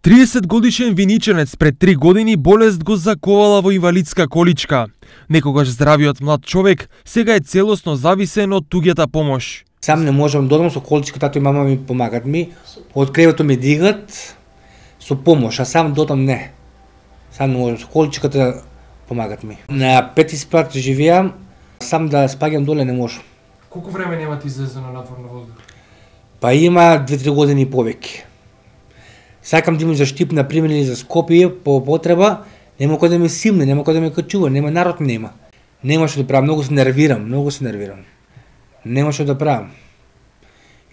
30-годишен виничанец пред 3 години болест го заковала во инвалидска количка. Некогаш здравиот млад човек сега е целосно зависен од туѓата помош. Сам не можам да одам со количка, тато и мама ми помагат ми. Од кревето ми дигат со помош, а сам додам не. Сам не можам со количката помагат ми. На 5 спрат живеам, сам да спаѓам доле не можам. Колку време немате излезено надвор на воздух? Па има 2-3 години повеќе. Сакам да имам за Штип, например, или за Скопје по потреба, нема кој да ме симне, нема кој да ме качува, нема народ нема. Нема што да правам, многу се нервирам. Нема што да правам.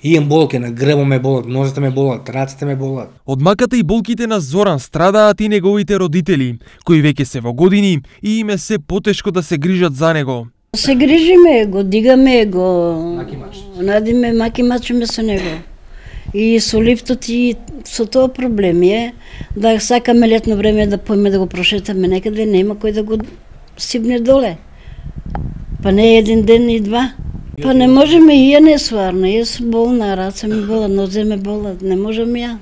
Имам болки, на грбот ме болат, нозете ме болат, рацете ме болат. Од маката и болките на Зоран страдаат и неговите родители, кои веќе се во години и им е се потешко да се грижат за него. Се грижиме, го дигаме, го надиме, маки-мачиме со него. И со лифтот и со тоа проблем е да сакаме летно време да поеме да го прошетаме некаде, нема кој да го сипне доле. Па не еден ден и два. Па не можеме и ја не сварна, јас болна, раце ми болат, нозе ме болат, не можам ја.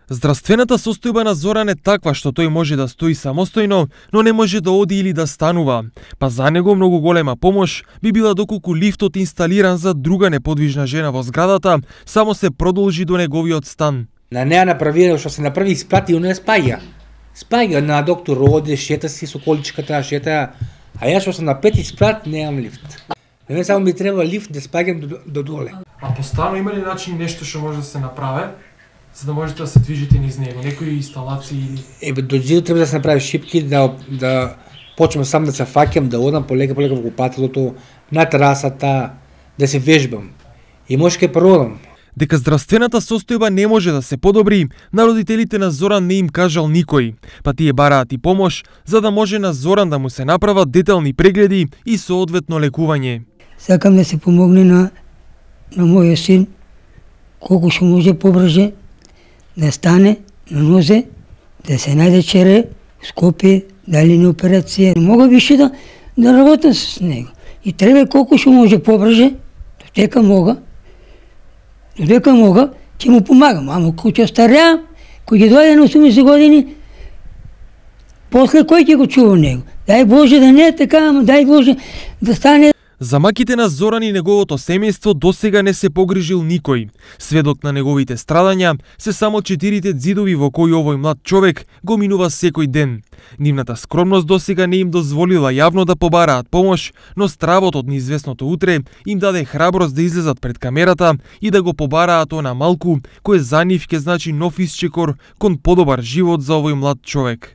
Здравствената состојба на Зоран е таква што тој може да стои самостојно, но не може да оди или да станува. Па за него многу голема помош би била доколку лифтот инсталиран за друга неподвижна жена во зградата само се продолжи до неговиот стан. На неа направи што се направи испрати и не спаѓа. Спаѓа на доктор оде, шета си со количката, шета, а јас што сум на 5 спрат немам лифт. Не само ми треба лифт да спаѓам до доле. А постано има ли начин нешто што може да се направи за да можете да се движите низ него, некои инсталации или... До зидот треба да се направи шипки, да почнем сам да се фаќам, да одам полека во купателото, на терасата, да се вежбам. И може ке продам. Дека здравствената состојба не може да се подобри, на родителите на Зоран не им кажал никој, па тие бараат и помош за да може на Зоран да му се направат детални прегледи и соодветно лекување. Сакам да се помогне на мојот син колку што може побрже да стане на нозе, да се најде чере, Скопје, дали на операција. Не мога више да работам с него. И треба колку што може побрже, додека мога, ќе му помагам. Ама кој ќе остареам, кој ќе дојде на 80 години, после кој ќе го чува него? Дај Боже да не е така, ама дај Боже да стане. За маките на Зоран и неговото семејство досега не се погрижил никој. Сведок на неговите страдања се само 4 ѕидови во кои овој млад човек го минува секој ден. Нивната скромност досега не им дозволила јавно да побараат помош, но стравот од неизвестното утре им даде храброст да излезат пред камерата и да го побараат она малку, кое за нив ќе значи нов исчекор кон подобар живот за овој млад човек.